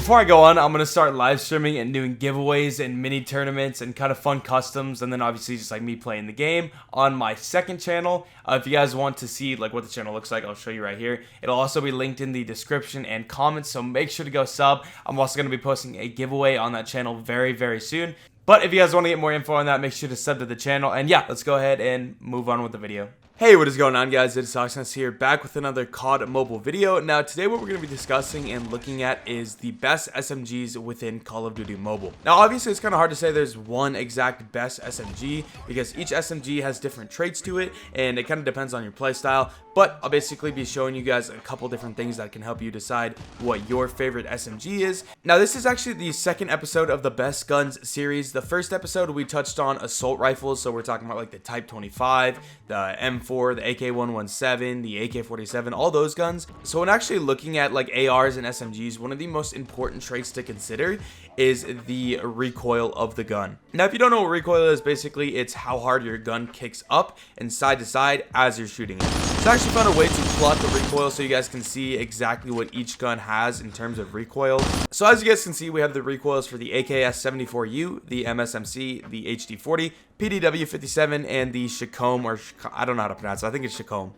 before I go on, I'm going to start live streaming and doing giveaways and mini tournaments and kind of fun customs, and then obviously just like me playing the game on my second channel. If you guys want to see like what the channel looks like, I'll show you right here. It'll also be linked in the description and comments, so make sure to go sub. I'm also going to be posting a giveaway on that channel very, very soon. But if you guys want to get more info on that, make sure to sub to the channel. And yeah, let's go ahead and move on with the video. Hey, what is going on, guys? It's HawksNest here, back with another COD mobile video. Now, today what we're going to be discussing and looking at is the best SMGs within Call of Duty Mobile. Now, obviously, it's kind of hard to say there's one exact best SMG because each SMG has different traits to it, and it kind of depends on your playstyle. But I'll basically be showing you guys a couple different things that can help you decide what your favorite SMG is. Now, this is actually the second episode of the Best Guns series. The first episode, we touched on assault rifles, so we're talking about like the Type 25, the M4, the AK-117, the AK-47, all those guns. So when actually looking at like ARs and SMGs, one of the most important traits to consider is the recoil of the gun. Now, if you don't know what recoil is, basically it's how hard your gun kicks up and side to side as you're shooting it. So I actually found a way to plot the recoil so you guys can see exactly what each gun has in terms of recoil. So as you guys can see, we have the recoils for the AKS-74U, the MSMC, the HD-40, PDW-57, and the Chacom, or I don't know how to pronounce it. I think it's Chacom.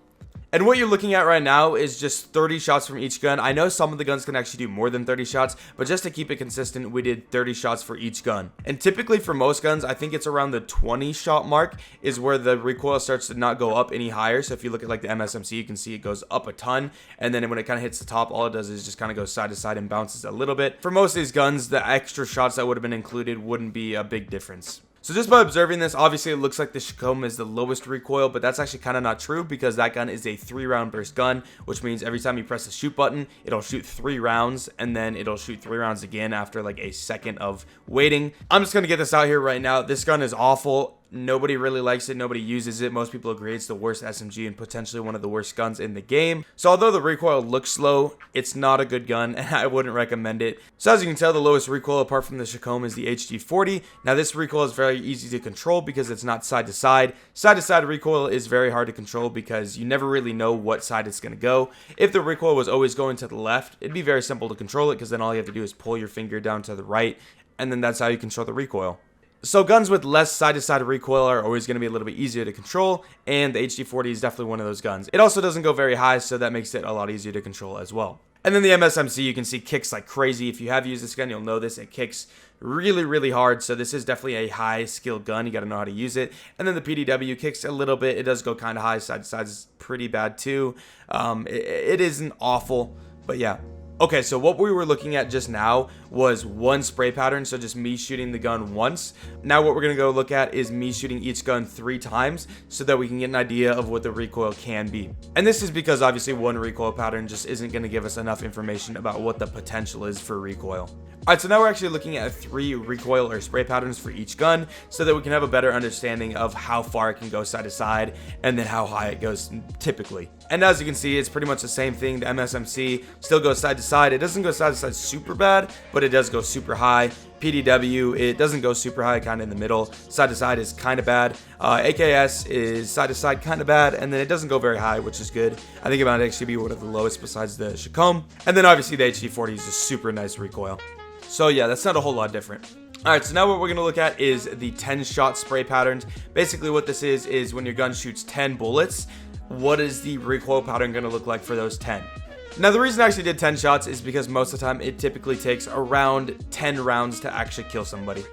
And what you're looking at right now is just 30 shots from each gun. I know some of the guns can actually do more than 30 shots, but just to keep it consistent, we did 30 shots for each gun. And typically for most guns, I think it's around the 20 shot mark is where the recoil starts to not go up any higher. So if you look at like the MSMC, you can see it goes up a ton. And then when it kind of hits the top, all it does is just kind of go side to side and bounces a little bit. For most of these guns, the extra shots that would have been included wouldn't be a big difference. So just by observing this, obviously it looks like the Chacom is the lowest recoil, but that's actually kind of not true because that gun is a 3-round burst gun, which means every time you press the shoot button, it'll shoot 3 rounds, and then it'll shoot 3 rounds again after like a second of waiting. I'm just going to get this out here right now. This gun is awful. Nobody really likes it. Nobody uses it. Most people agree it's the worst SMG and potentially one of the worst guns in the game. So although the recoil looks slow, it's not a good gun and I wouldn't recommend it. So as you can tell, the lowest recoil apart from the Chacom is the HD-40. Now this recoil is very easy to control because it's not side to side. Side to side recoil is very hard to control because you never really know what side it's going to go. If the recoil was always going to the left, it'd be very simple to control it because then all you have to do is pull your finger down to the right, and then that's how you control the recoil. So guns with less side-to-side recoil are always going to be a little bit easier to control, and the HD-40 is definitely one of those guns. It also doesn't go very high, so that makes it a lot easier to control as well. And then the MSMC, you can see kicks like crazy. If you have used this gun, you'll know this. It kicks really, really hard, so this is definitely a high-skilled gun. You got to know how to use it. And then the PDW kicks a little bit. It does go kind of high. Side-to-side is pretty bad too. It isn't awful, but yeah. Okay, so what we were looking at just now was one spray pattern, so just me shooting the gun once. Now what we're going to go look at is me shooting each gun 3 times so that we can get an idea of what the recoil can be. And this is because obviously one recoil pattern just isn't going to give us enough information about what the potential is for recoil. Alright, so now we're actually looking at 3 recoil or spray patterns for each gun so that we can have a better understanding of how far it can go side to side and then how high it goes typically. And as you can see, it's pretty much the same thing. The MSMC still goes side to side. It doesn't go side to side super bad, but it does go super high. PDW, it doesn't go super high, kind of in the middle. Side to side is kind of bad. AKS is side to side, kind of bad, and then it doesn't go very high, which is good. I think it might actually be one of the lowest besides the Chacom. And then obviously the HD-40 is a super nice recoil. So yeah, that's not a whole lot different. Alright, so now what we're going to look at is the 10-shot spray patterns. Basically what this is when your gun shoots 10 bullets, what is the recoil pattern going to look like for those 10? Now the reason I actually did 10 shots is because most of the time it typically takes around 10 rounds to actually kill somebody.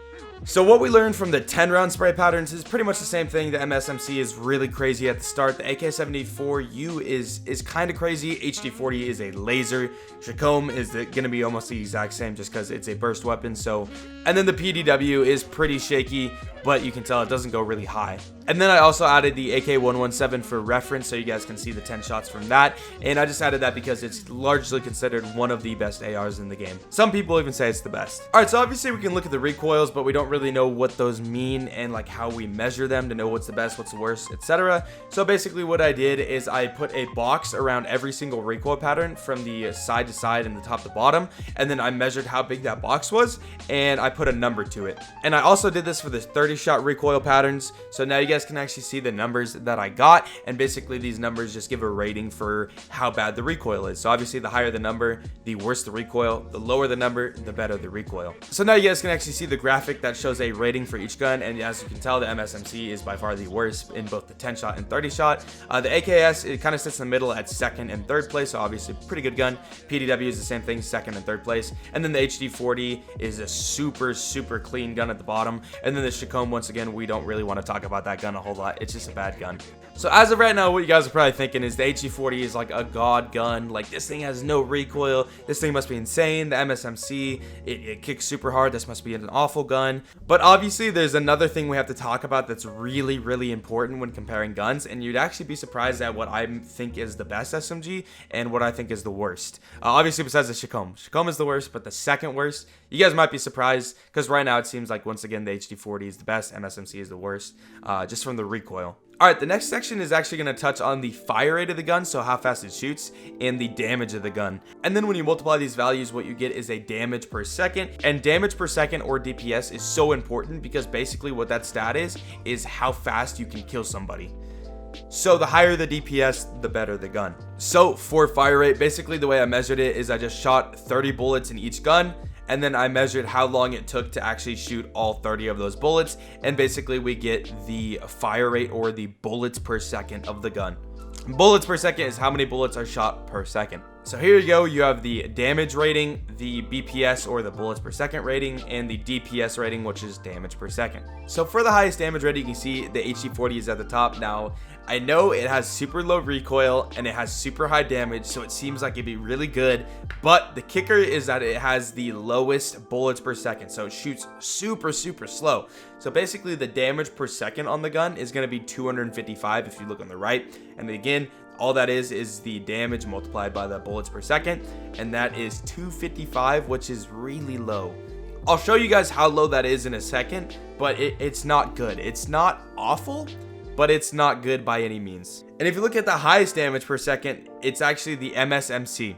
So what we learned from the 10-round spray patterns is pretty much the same thing. The MSMC is really crazy at the start. The AK-74U is kind of crazy. HD-40 is a laser. Chacom is going to be almost the exact same just because it's a burst weapon. So, and then the PDW is pretty shaky, but you can tell it doesn't go really high. And then I also added the AK-117 for reference so you guys can see the 10 shots from that. And I just added that because it's largely considered one of the best ARs in the game. Some people even say it's the best. Alright, so obviously we can look at the recoils, but we don't really know what those mean and like how we measure them to know what's the best, what's the worst, etc. So basically what I did is I put a box around every single recoil pattern from the side to side and the top to bottom, and then I measured how big that box was and I put a number to it. And I also did this for the 30-shot recoil patterns. So now you guys can actually see the numbers that I got, and basically these numbers just give a rating for how bad the recoil is. So obviously the higher the number, the worse the recoil. The lower the number, the better the recoil. So now you guys can actually see the graphic that shows a rating for each gun, and as you can tell, the MSMC is by far the worst in both the 10 shot and 30 shot. The AKS, it kind of sits in the middle at second and third place, so obviously pretty good gun. PDW is the same thing, second and third place. And then the HD40 is a super clean gun at the bottom. And then the Chacombe, once again, we don't really want to talk about that gun a whole lot. It's just a bad gun. So as of right now, what you guys are probably thinking is the HD40 is like a god gun. Like, this thing has no recoil. This thing must be insane. The MSMC, it kicks super hard. This must be an awful gun. But obviously, there's another thing we have to talk about that's really important when comparing guns. And you'd actually be surprised at what I think is the best SMG and what I think is the worst. Obviously, besides the Chacombe. Chacombe is the worst, but the second worst. You guys might be surprised because right now it seems like, once again, the HD40 is the best. MSMC is the worst, just from the recoil. Alright, the next section is actually going to touch on the fire rate of the gun, so how fast it shoots, and the damage of the gun. And then when you multiply these values, what you get is a damage per second. And damage per second, or DPS, is so important because basically what that stat is how fast you can kill somebody. So the higher the DPS, the better the gun. So for fire rate, basically the way I measured it is I just shot 30 bullets in each gun, and then I measured how long it took to actually shoot all 30 of those bullets, and basically we get the fire rate, or the bullets per second of the gun. Bullets per second is how many bullets are shot per second. So here you go, you have the damage rating, the BPS, or the bullets per second rating, and the DPS rating, which is damage per second. So for the highest damage rating, you can see the HD40 is at the top. Now, I know it has super low recoil and it has super high damage, so it seems like it'd be really good, but the kicker is that it has the lowest bullets per second, so it shoots super slow. So basically the damage per second on the gun is going to be 255 if you look on the right, and again, all that is the damage multiplied by the bullets per second, and that is 255, which is really low. I'll show you guys how low that is in a second, but it's not good. It's not awful, but it's not good by any means. And if you look at the highest damage per second, it's actually the MSMC.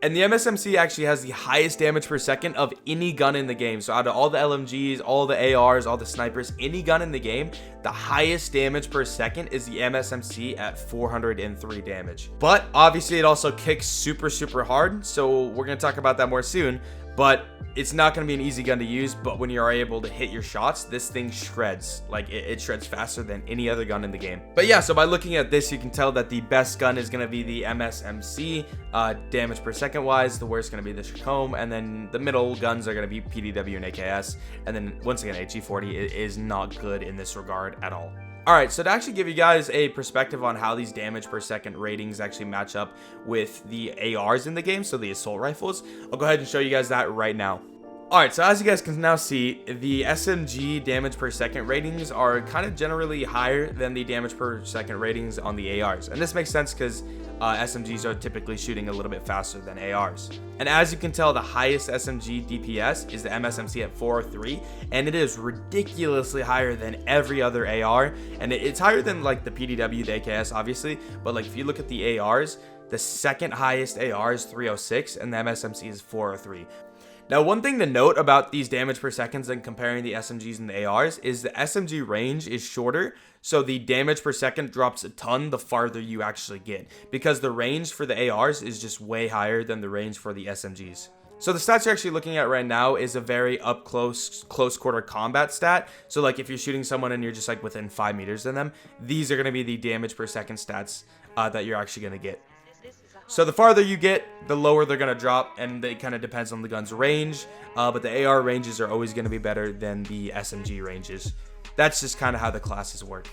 And the MSMC actually has the highest damage per second of any gun in the game. So out of all the LMGs, all the ARs, all the snipers, any gun in the game, the highest damage per second is the MSMC at 403 damage. But obviously it also kicks super hard, so we're going to talk about that more soon. But it's not going to be an easy gun to use, but when you are able to hit your shots, this thing shreds. Like, it shreds faster than any other gun in the game. But yeah, so by looking at this, you can tell that the best gun is going to be the MSMC, damage per second wise. The worst is going to be the Chacombe, and then the middle guns are going to be PDW and AKS. And then once again, HG40 is not good in this regard at all. Alright, so to actually give you guys a perspective on how these damage per second ratings actually match up with the ARs in the game, so the assault rifles, I'll go ahead and show you guys that right now. Alright, so as you guys can now see, the SMG damage per second ratings are kind of generally higher than the damage per second ratings on the ARs. And this makes sense because SMGs are typically shooting a little bit faster than ARs. And as you can tell, the highest SMG DPS is the MSMC at 403, and it is ridiculously higher than every other AR. And it's higher than like the PDW, the AKS, obviously, but like if you look at the ARs, the second highest AR is 306, and the MSMC is 403. Now, one thing to note about these damage per seconds and comparing the SMGs and the ARs is the SMG range is shorter, so the damage per second drops a ton the farther you actually get, because the range for the ARs is just way higher than the range for the SMGs. So the stats you're actually looking at right now is a very up close quarter combat stat. So like if you're shooting someone and you're just like within 5 meters of them, these are going to be the damage per second stats that you're actually going to get. So the farther you get, the lower they're going to drop, and it kind of depends on the gun's range, but the AR ranges are always going to be better than the SMG ranges. That's just kind of how the classes work.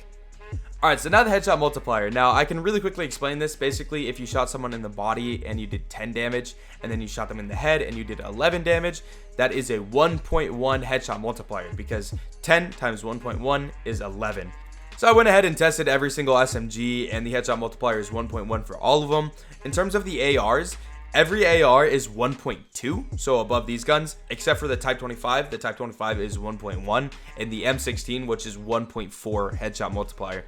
Alright, so now the headshot multiplier. Now, I can really quickly explain this. Basically, if you shot someone in the body and you did 10 damage, and then you shot them in the head and you did 11 damage, that is a 1.1 headshot multiplier, because 10 times 1.1 is 11. So I went ahead and tested every single SMG, and the headshot multiplier is 1.1 for all of them. In terms of the ARs, every AR is 1.2, so above these guns, except for the Type 25. The Type 25 is 1.1, and the M16, which is 1.4 headshot multiplier.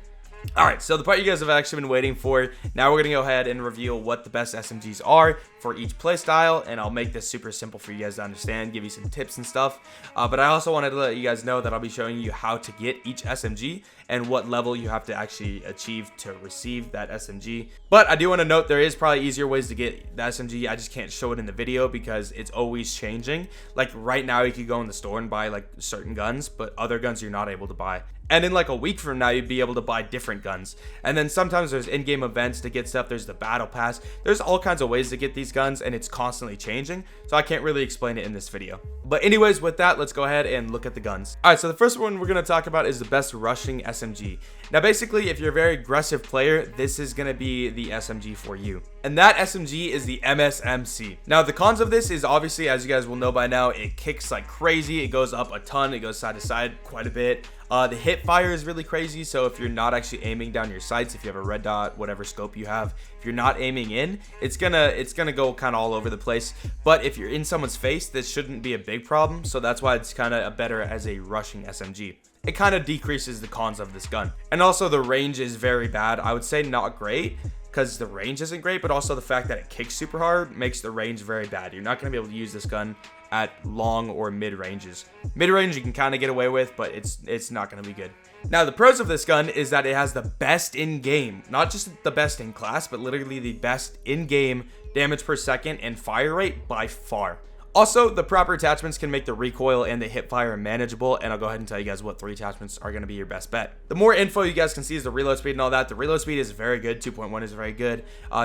Alright, so the part you guys have actually been waiting for. Now we're going to go ahead and reveal what the best SMGs are for each playstyle, and I'll make this super simple for you guys to understand, give you some tips and stuff. But I also wanted to let you guys know that I'll be showing you how to get each SMG, and what level you have to actually achieve to receive that SMG. But I do want to note there is probably easier ways to get the SMG. I just can't show it in the video because it's always changing. Like right now you could go in the store and buy like certain guns, but other guns you're not able to buy. And in like a week from now, you'd be able to buy different guns. And then sometimes there's in-game events to get stuff. There's the battle pass. There's all kinds of ways to get these guns, and it's constantly changing. So I can't really explain it in this video. But anyways, with that, let's go ahead and look at the guns. All right, so the first one we're going to talk about is the best rushing SMG. Now, basically, if you're a very aggressive player, this is going to be the SMG for you. And that SMG is the MSMC. Now, the cons of this is obviously, as you guys will know by now, it kicks like crazy. It goes up a ton. It goes side to side quite a bit. The hip fire is really crazy, so if you're not actually aiming down your sights, if you have a red dot, whatever scope you have, if you're not aiming in, it's gonna go kind of all over the place. But if you're in someone's face, this shouldn't be a big problem, so that's why it's kind of better as a rushing SMG. It kind of decreases the cons of this gun. And also the range is very bad. I would say not great, because the range isn't great, but also the fact that it kicks super hard makes the range very bad. You're not going to be able to use this gun at long or mid ranges. Mid range you can kind of get away with, but it's not going to be good. Now, the pros of this gun is that it has the best in game, not just the best in class, but literally the best in game damage per second and fire rate by far. Also, the proper attachments can make the recoil and the hip fire manageable, and I'll go ahead and tell you guys what 3 attachments are going to be your best bet. The more info you guys can see is the reload speed and all that. The reload speed is very good. 2.1 is very good.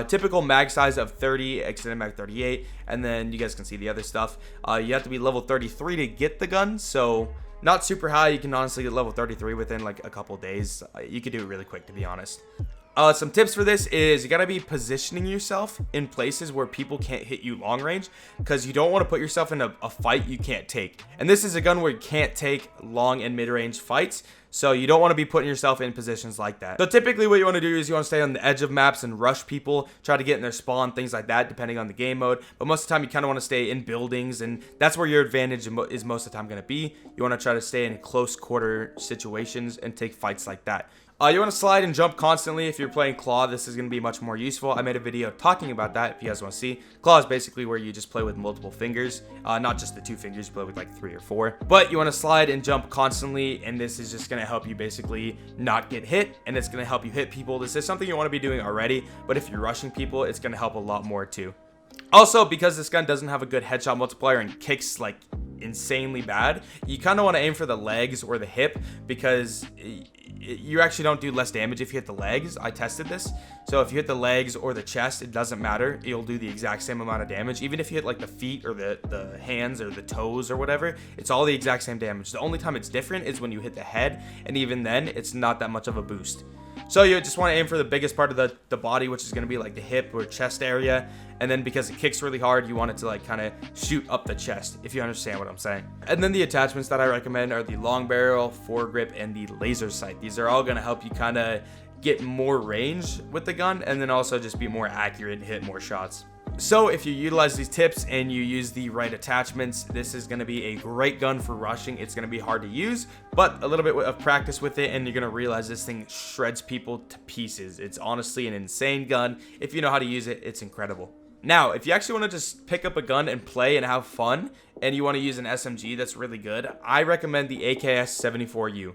Typical mag size of 30, extended mag 38, and then you guys can see the other stuff. You have to be level 33 to get the gun, so not super high. You can honestly get level 33 within like a couple days. You could do it really quick, to be honest. Some tips for this is you gotta be positioning yourself in places where people can't hit you long range, because you don't want to put yourself in a fight you can't take. And this is a gun where you can't take long and mid-range fights, so you don't want to be putting yourself in positions like that. So typically what you want to do is you want to stay on the edge of maps and rush people, try to get in their spawn, things like that, depending on the game mode. But most of the time you kind of want to stay in buildings, and that's where your advantage is most of the time going to be. You want to try to stay in close quarter situations and take fights like that. You want to slide and jump constantly. If you're playing claw, this is going to be much more useful. I made a video talking about that if you guys want to see. Claw is basically where you just play with multiple fingers, not just the 2 fingers. You play with like 3 or 4. But you want to slide and jump constantly, and this is just going to help you basically not get hit, and it's going to help you hit people. This is something you want to be doing already, but if you're rushing people, it's going to help a lot more too. Also, because this gun doesn't have a good headshot multiplier and kicks like insanely bad, you kind of want to aim for the legs or the hip, because you actually don't do less damage if you hit the legs. I tested this. So if you hit the legs or the chest, it doesn't matter. You'll do the exact same amount of damage. Even if you hit like the feet or the hands or the toes or whatever, it's all the exact same damage. The only time it's different is when you hit the head, and even then it's not that much of a boost. So you just want to aim for the biggest part of the body, which is going to be like the hip or chest area. And then because it kicks really hard, you want it to like kind of shoot up the chest, if you understand what I'm saying. And then the attachments that I recommend are the long barrel, foregrip, and the laser sight. These are all going to help you kind of get more range with the gun, and then also just be more accurate and hit more shots. So if you utilize these tips and you use the right attachments, this is going to be a great gun for rushing. It's going to be hard to use, but a little bit of practice with it, and you're going to realize this thing shreds people to pieces. It's honestly an insane gun. If you know how to use it, it's incredible. Now, if you actually want to just pick up a gun and play and have fun, and you want to use an SMG that's really good, I recommend the AKS-74U.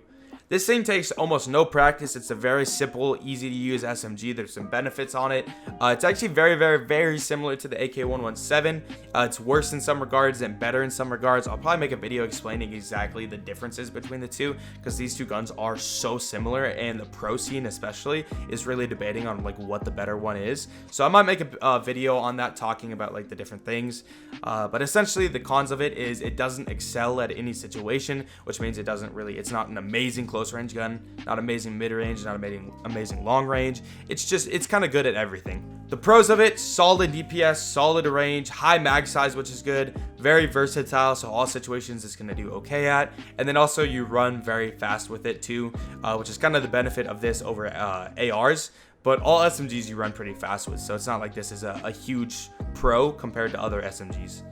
This thing takes almost no practice. It's a very simple, easy to use SMG. There's some benefits on it. It's actually very, very, very similar to the AK-117. It's worse in some regards and better in some regards. I'll probably make a video explaining exactly the differences between the two, because these two guns are so similar, and the pro scene especially is really debating on like what the better one is. So I might make a video on that, talking about like the different things. But essentially the cons of it is it doesn't excel at any situation, which means it's not an amazing close range gun, not amazing mid range, not amazing long range. It's kind of good at everything. The pros of it: solid DPS, solid range, high mag size, which is good, very versatile, so all situations it's going to do okay at. And then also you run very fast with it too, which is kind of the benefit of this over ARs. But all SMGs you run pretty fast with, so it's not like this is a huge pro compared to other SMGs.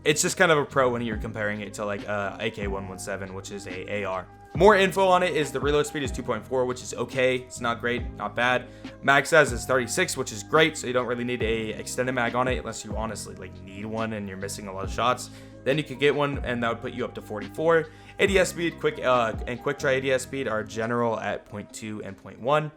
It's just kind of a pro when you're comparing it to like AK-117, which is a AR. More info on it is the reload speed is 2.4, which is okay. It's not great, not bad. Mag size is 36, which is great, so you don't really need a extended mag on it unless you honestly like need one and you're missing a lot of shots. Then you could get one, and that would put you up to 44. ADS speed, and quick try ADS speed are general at 0.2 and 0.1.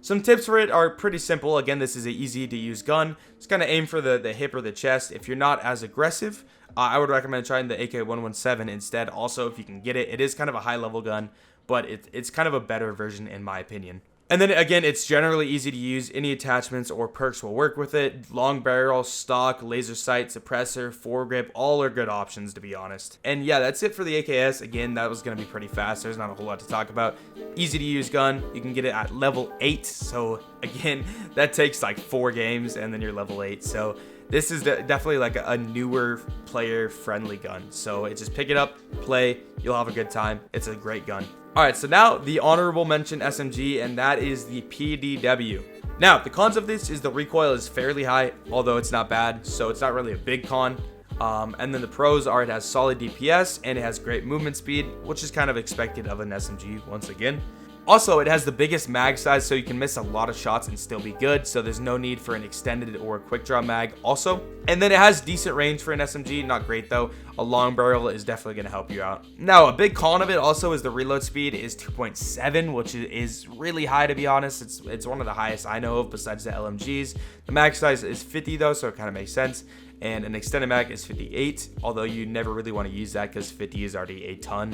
Some tips for it are pretty simple. Again, this is an easy to use gun. Just kind of aim for the hip or the chest. If you're not as aggressive, I would recommend trying the AK-117 instead. Also, if you can get it, it is kind of a high level gun, but it's kind of a better version in my opinion. And then again, it's generally easy to use. Any attachments or perks will work with it. Long barrel, stock, laser sight, suppressor, foregrip, all are good options to be honest. And yeah, that's it for the AKS. Again, that was going to be pretty fast. There's not a whole lot to talk about. Easy to use gun. You can get it at level 8. So again, that takes like 4 games and then you're level 8. So this is definitely like a newer player friendly gun. So just pick it up, play, you'll have a good time. It's a great gun. Alright, so now the honorable mention SMG, and that is the PDW. Now, the cons of this is the recoil is fairly high, although it's not bad, so it's not really a big con. And then the pros are it has solid DPS, and it has great movement speed, which is kind of expected of an SMG once again. Also, it has the biggest mag size, so you can miss a lot of shots and still be good, so there's no need for an extended or a quick draw mag also. And then it has decent range for an SMG, not great though. A long barrel is definitely going to help you out. Now, a big con of it also is the reload speed is 2.7, which is really high to be honest. It's one of the highest I know of besides the LMGs. The mag size is 50 though, so it kind of makes sense. And an extended mag is 58, although you never really want to use that because 50 is already a ton.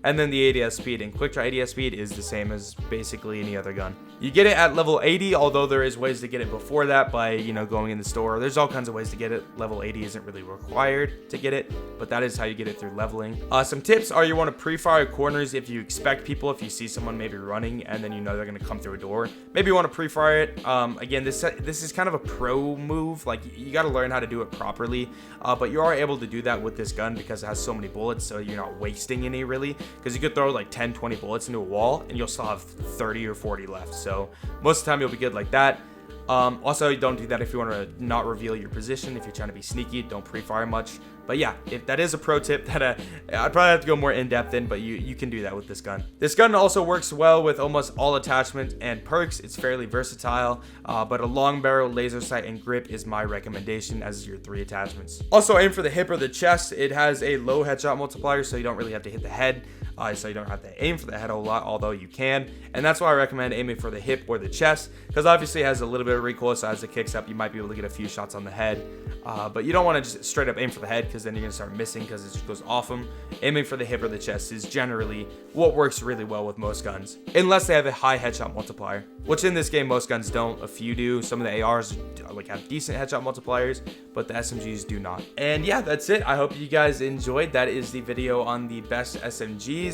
And then the ADS speed and quick try ADS speed is the same as basically any other gun. You get it at level 80, although there is ways to get it before that by, going in the store. There's all kinds of ways to get it. Level 80 isn't really required to get it, but that is how you get it through leveling. Some tips are you want to pre-fire corners if you expect people, if you see someone maybe running and then they're going to come through a door. Maybe you want to pre-fire it. Again, this is kind of a pro move. Like, you got to learn how to do it properly, but you are able to do that with this gun because it has so many bullets, so you're not wasting any really. Because you could throw like 10, 20 bullets into a wall and you'll still have 30 or 40 left. So most of the time you'll be good like that. Also, you don't do that if you want to not reveal your position. If you're trying to be sneaky, don't pre-fire much. But yeah, if that is a pro tip that I'd probably have to go more in depth in, but you can do that with this gun. This gun also works well with almost all attachments and perks. It's fairly versatile, but a long barrel, laser sight, and grip is my recommendation as your 3 attachments. Also, aim for the hip or the chest. It has a low headshot multiplier, so you don't really have to hit the head. So you don't have to aim for the head a whole lot, although you can. And that's why I recommend aiming for the hip or the chest, because obviously it has a little bit of recoil, so as it kicks up, you might be able to get a few shots on the head. But you don't want to just straight up aim for the head, because then you're going to start missing because it just goes off them. Aiming for the hip or the chest is generally what works really well with most guns, unless they have a high headshot multiplier, which in this game most guns don't. A few do. Some of the ARs have decent headshot multipliers, but the SMGs do not. And yeah, that's it. I hope you guys enjoyed. That is the video on the best SMGs.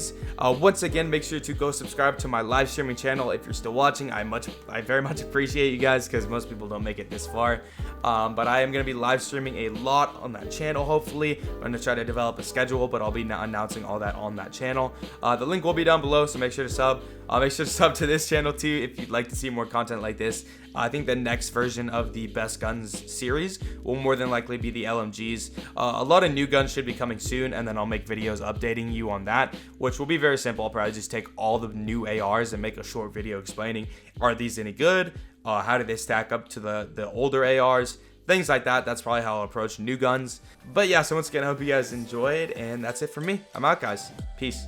Once again, make sure to go subscribe to my live streaming channel if you're still watching. I very much appreciate you guys because most people don't make it this far. But I am going to be live streaming a lot on that channel. Hopefully, I'm going to try to develop a schedule, but I'll be announcing all that on that channel. The link will be down below, so make sure to sub. Make sure to sub to this channel too if you'd like to see more content like this. I think the next version of the Best Guns series will more than likely be the LMGs. A lot of new guns should be coming soon, and then I'll make videos updating you on that, which will be very simple. I'll probably just take all the new ARs and make a short video explaining, are these any good? How do they stack up to the older ARs? Things like that. That's probably how I'll approach new guns. But yeah, so once again, I hope you guys enjoyed, and that's it for me. I'm out, guys. Peace.